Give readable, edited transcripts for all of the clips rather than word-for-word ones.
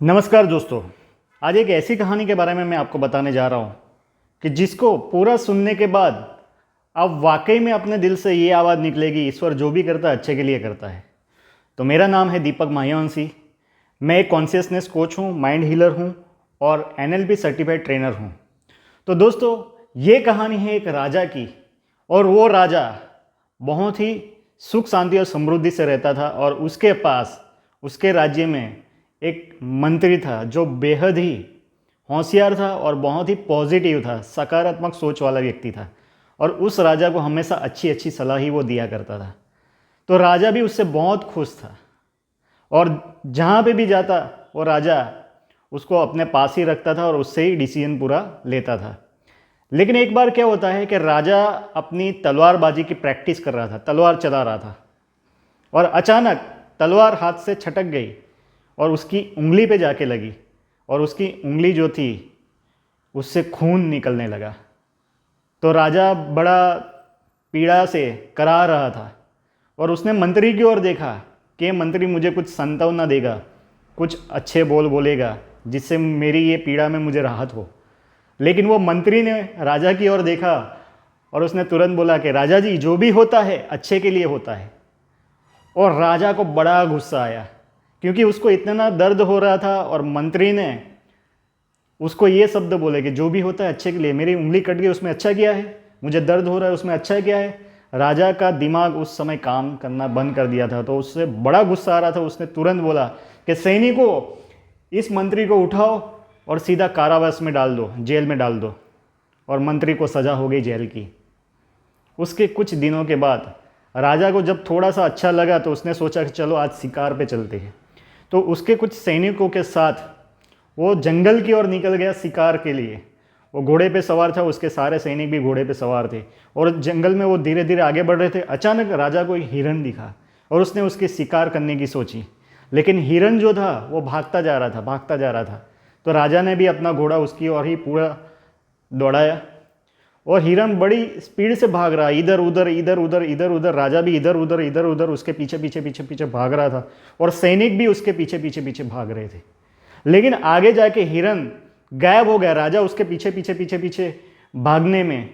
नमस्कार दोस्तों। आज एक ऐसी कहानी के बारे में मैं आपको बताने जा रहा हूँ कि जिसको पूरा सुनने के बाद अब वाकई में अपने दिल से ये आवाज़ निकलेगी, ईश्वर जो भी करता है अच्छे के लिए करता है। तो मेरा नाम है दीपक माह्यवंशी। मैं एक कॉन्शियसनेस कोच हूँ, माइंड हीलर हूँ और NLP सर्टिफाइड ट्रेनर हूँ। तो दोस्तों, ये कहानी है एक राजा की, और वो राजा बहुत ही सुख शांति और समृद्धि से रहता था और उसके पास उसके राज्य में एक मंत्री था जो बेहद ही होशियार था और बहुत ही पॉजिटिव था, सकारात्मक सोच वाला व्यक्ति था। और उस राजा को हमेशा अच्छी अच्छी सलाह ही वो दिया करता था। तो राजा भी उससे बहुत खुश था और जहाँ पे भी जाता वो राजा उसको अपने पास ही रखता था और उससे ही डिसीजन पूरा लेता था। लेकिन एक बार क्या होता है कि राजा अपनी तलवारबाजी की प्रैक्टिस कर रहा था, तलवार चला रहा था और अचानक तलवार हाथ से छटक गई और उसकी उंगली पे जाके लगी और उसकी उंगली जो थी उससे खून निकलने लगा। तो राजा बड़ा पीड़ा से करा रहा था और उसने मंत्री की ओर देखा कि मंत्री मुझे कुछ सांत्वना देगा, कुछ अच्छे बोल बोलेगा जिससे मेरी ये पीड़ा में मुझे राहत हो। लेकिन वो मंत्री ने राजा की ओर देखा और उसने तुरंत बोला कि राजा जी, जो भी होता है अच्छे के लिए होता है। और राजा को बड़ा गुस्सा आया क्योंकि उसको इतना दर्द हो रहा था और मंत्री ने उसको ये शब्द बोले कि जो भी होता है अच्छे के लिए, मेरी उंगली कट गई उसमें अच्छा किया है, मुझे दर्द हो रहा है उसमें अच्छा क्या है। राजा का दिमाग उस समय काम करना बंद कर दिया था, तो उससे बड़ा गुस्सा आ रहा था। उसने तुरंत बोला कि सैनिकों, इस मंत्री को उठाओ और सीधा कारावास में डाल दो, जेल में डाल दो। और मंत्री को सज़ा हो गई जेल की। उसके कुछ दिनों के बाद राजा को जब थोड़ा सा अच्छा लगा तो उसने सोचा कि चलो आज शिकार पे चलते हैं। तो उसके कुछ सैनिकों के साथ वो जंगल की ओर निकल गया शिकार के लिए। वो घोड़े पे सवार था, उसके सारे सैनिक भी घोड़े पे सवार थे और जंगल में वो धीरे धीरे आगे बढ़ रहे थे। अचानक राजा को एक हिरन दिखा और उसने उसके शिकार करने की सोची, लेकिन हिरन जो था वो भागता जा रहा था, भागता जा रहा था। तो राजा ने भी अपना घोड़ा उसकी ओर ही पूरा दौड़ाया और हिरन बड़ी स्पीड से भाग रहा, इधर उधर इधर उधर इधर उधर। राजा भी इधर उधर उसके पीछे पीछे पीछे पीछे भाग रहा था और सैनिक भी उसके पीछे पीछे पीछे भाग रहे थे। लेकिन आगे जाके हिरन गायब हो गया। राजा उसके पीछे पीछे पीछे पीछे भागने में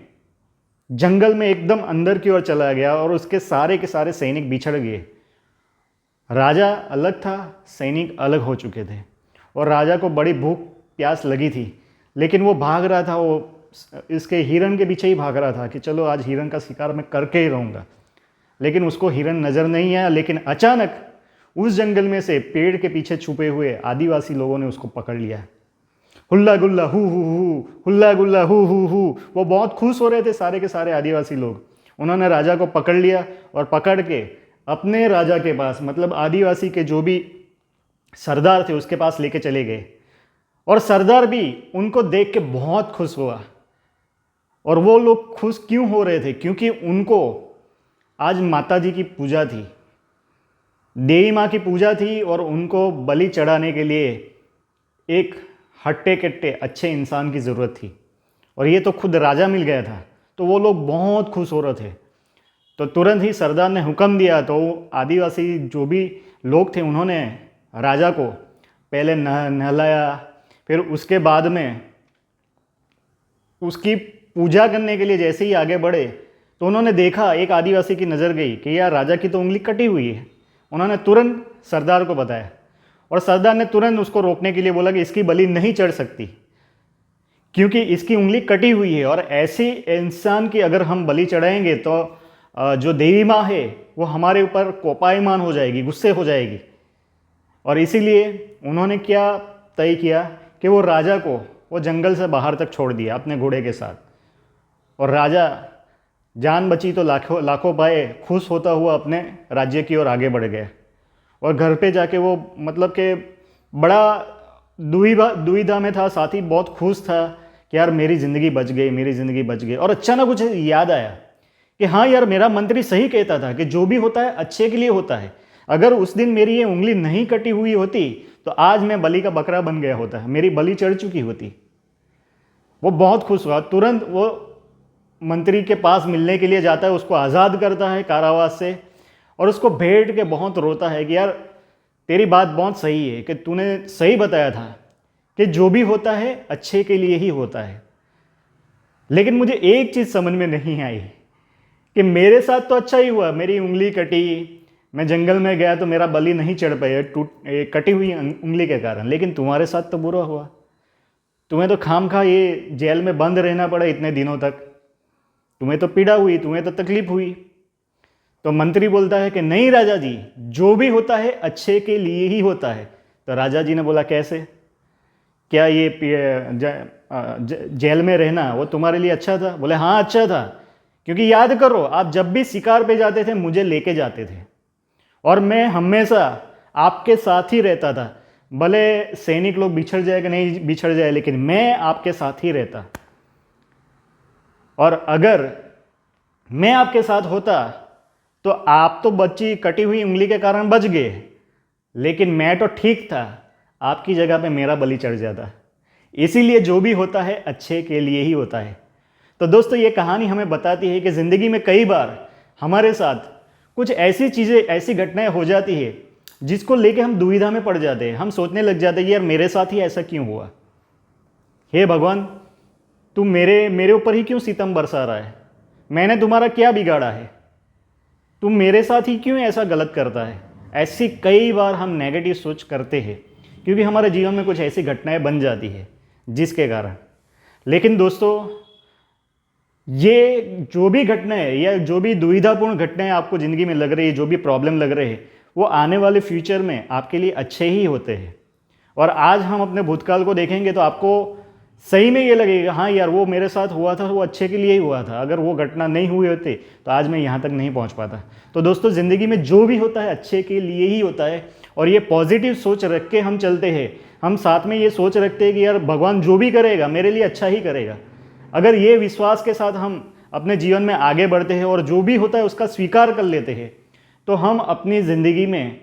जंगल में एकदम अंदर की ओर चला गया और उसके सारे के सारे सैनिक बिछड़ गए। राजा अलग था, सैनिक अलग हो चुके थे और राजा को बड़ी भूख प्यास लगी थी, लेकिन वो भाग रहा था, वो इसके हिरन के पीछे ही भाग रहा था कि चलो आज हिरन का शिकार मैं करके ही रहूँगा। लेकिन उसको हिरन नज़र नहीं आया। लेकिन अचानक उस जंगल में से पेड़ के पीछे छुपे हुए आदिवासी लोगों ने उसको पकड़ लिया। हुल्ला गुल्ला हु, हुल्ला गुल्ला हु। वो बहुत खुश हो रहे थे सारे के सारे आदिवासी लोग। उन्होंने राजा को पकड़ लिया और पकड़ के अपने राजा के पास, मतलब आदिवासी के जो भी सरदार थे उसके पास लेके चले गए। और सरदार भी उनको देख के बहुत खुश हुआ। और वो लोग खुश क्यों हो रहे थे? क्योंकि उनको आज माता जी की पूजा थी, देवी माँ की पूजा थी और उनको बलि चढ़ाने के लिए एक हट्टे कट्टे अच्छे इंसान की ज़रूरत थी और ये तो खुद राजा मिल गया था। तो वो लोग बहुत खुश हो रहे थे। तो तुरंत ही सरदार ने हुक्म दिया। तो आदिवासी जो भी लोग थे उन्होंने राजा को पहले नहलाया, फिर उसके बाद में उसकी पूजा करने के लिए जैसे ही आगे बढ़े तो उन्होंने देखा, एक आदिवासी की नज़र गई कि यार राजा की तो उंगली कटी हुई है। उन्होंने तुरंत सरदार को बताया और सरदार ने तुरंत उसको रोकने के लिए बोला कि इसकी बलि नहीं चढ़ सकती क्योंकि इसकी उंगली कटी हुई है और ऐसे इंसान की अगर हम बलि चढ़ाएंगे तो जो देवी माँ है वो हमारे ऊपर कोपायमान हो जाएगी, गुस्से हो जाएगी। और इसीलिए उन्होंने क्या तय किया कि वो राजा को वो जंगल से बाहर तक छोड़ दिया अपने घोड़े के साथ। और राजा जान बची तो लाखों लाखों पाए, खुश होता हुआ अपने राज्य की ओर आगे बढ़ गया। और घर पे जाके वो मतलब कि बड़ा दुविधा में था, साथ ही बहुत खुश था कि यार मेरी ज़िंदगी बच गई, मेरी ज़िंदगी बच गई। और अचानक मुझे याद आया कि हाँ यार, मेरा मंत्री सही कहता था कि जो भी होता है अच्छे के लिए होता है। अगर उस दिन मेरी ये उंगली नहीं कटी हुई होती तो आज मैं बलि का बकरा बन गया होता, मेरी बलि चढ़ चुकी होती। वो बहुत खुश हुआ। तुरंत वो मंत्री के पास मिलने के लिए जाता है, उसको आज़ाद करता है कारावास से और उसको भेंट के बहुत रोता है कि यार तेरी बात बहुत सही है कि तूने सही बताया था कि जो भी होता है अच्छे के लिए ही होता है। लेकिन मुझे एक चीज़ समझ में नहीं आई कि मेरे साथ तो अच्छा ही हुआ, मेरी उंगली कटी, मैं जंगल में गया तो मेरा बलि नहीं चढ़ पाया कटी हुई उंगली के कारण, लेकिन तुम्हारे साथ तो बुरा हुआ। तुम्हें तो खाम खा ये जेल में बंद रहना पड़ा इतने दिनों तक, तुम्हें तो पीड़ा हुई, तुम्हें तो तकलीफ हुई। तो मंत्री बोलता है कि नहीं राजा जी, जो भी होता है अच्छे के लिए ही होता है। तो राजा जी ने बोला कैसे, क्या ये जेल में रहना वो तुम्हारे लिए अच्छा था? बोले हाँ अच्छा था, क्योंकि याद करो आप जब भी शिकार पे जाते थे मुझे लेके जाते थे और मैं हमेशा आपके साथ ही रहता था। भले सैनिक लोग बिछड़ जाए कि नहीं बिछड़ जाए, लेकिन मैं आपके साथ ही रहता। और अगर मैं आपके साथ होता तो आप तो बच्ची कटी हुई उंगली के कारण बच गए, लेकिन मैं तो ठीक था, आपकी जगह पे मेरा बलि चढ़ जाता। इसीलिए जो भी होता है अच्छे के लिए ही होता है। तो दोस्तों ये कहानी हमें बताती है कि ज़िंदगी में कई बार हमारे साथ कुछ ऐसी चीज़ें, ऐसी घटनाएं हो जाती है जिसको लेके हम दुविधा में पड़ जाते हैं। हम सोचने लग जाते हैं कि यार मेरे साथ ही ऐसा क्यों हुआ, हे भगवान तू मेरे ऊपर ही क्यों सितम बरसा रहा है, मैंने तुम्हारा क्या बिगाड़ा है, तुम मेरे साथ ही क्यों ऐसा गलत करता है। ऐसी कई बार हम नेगेटिव सोच करते हैं क्योंकि हमारे जीवन में कुछ ऐसी घटनाएं बन जाती है जिसके कारण। लेकिन दोस्तों ये जो भी घटनाएं या जो भी दुविधापूर्ण घटनाएं आपको ज़िंदगी में लग रही है, जो भी प्रॉब्लम लग रहे हैं, वो आने वाले फ्यूचर में आपके लिए अच्छे ही होते हैं। और आज हम अपने भूतकाल को देखेंगे तो आपको सही में ये लगेगा हाँ यार वो मेरे साथ हुआ था, वो अच्छे के लिए ही हुआ था, अगर वो घटना नहीं हुई होती तो आज मैं यहाँ तक नहीं पहुँच पाता। तो दोस्तों ज़िंदगी में जो भी होता है अच्छे के लिए ही होता है, और ये पॉजिटिव सोच रख के हम चलते हैं। हम साथ में ये सोच रखते हैं कि यार भगवान जो भी करेगा मेरे लिए अच्छा ही करेगा। अगर ये विश्वास के साथ हम अपने जीवन में आगे बढ़ते हैं और जो भी होता है उसका स्वीकार कर लेते हैं, तो हम अपनी ज़िंदगी में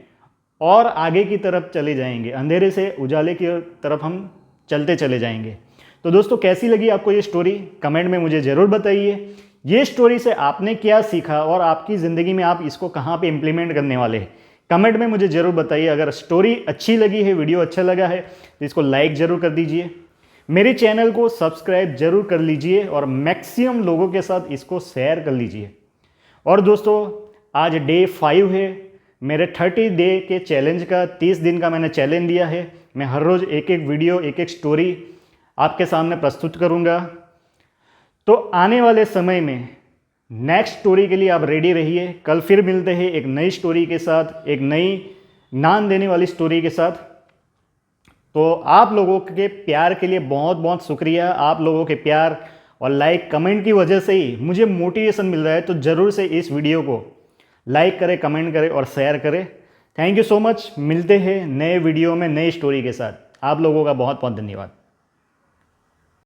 और आगे की तरफ चले जाएंगे, अंधेरे से उजाले की तरफ हम चलते चले जाएंगे। तो दोस्तों कैसी लगी आपको ये स्टोरी, कमेंट में मुझे ज़रूर बताइए। ये स्टोरी से आपने क्या सीखा और आपकी ज़िंदगी में आप इसको कहाँ पे इम्प्लीमेंट करने वाले हैं, कमेंट में मुझे ज़रूर बताइए। अगर स्टोरी अच्छी लगी है, वीडियो अच्छा लगा है तो इसको लाइक ज़रूर कर दीजिए, मेरे चैनल को सब्सक्राइब जरूर कर लीजिए और मैक्सिमम लोगों के साथ इसको शेयर कर लीजिए। और दोस्तों आज डे 5 है मेरे 30 डे के चैलेंज का, 30 दिन का मैंने चैलेंज लिया है। मैं हर रोज़ एक एक वीडियो, एक एक स्टोरी आपके सामने प्रस्तुत करूंगा। तो आने वाले समय में नेक्स्ट स्टोरी के लिए आप रेडी रहिए। कल फिर मिलते हैं एक नई स्टोरी के साथ, एक नई नाम देने वाली स्टोरी के साथ। तो आप लोगों के प्यार के लिए बहुत बहुत शुक्रिया। आप लोगों के प्यार और लाइक कमेंट की वजह से ही मुझे मोटिवेशन मिल रहा है। तो ज़रूर से इस वीडियो को लाइक करें, कमेंट करें और शेयर करें। Thank you so much. मिलते हैं नए वीडियो में नई स्टोरी के साथ। आप लोगों का बहुत बहुत धन्यवाद।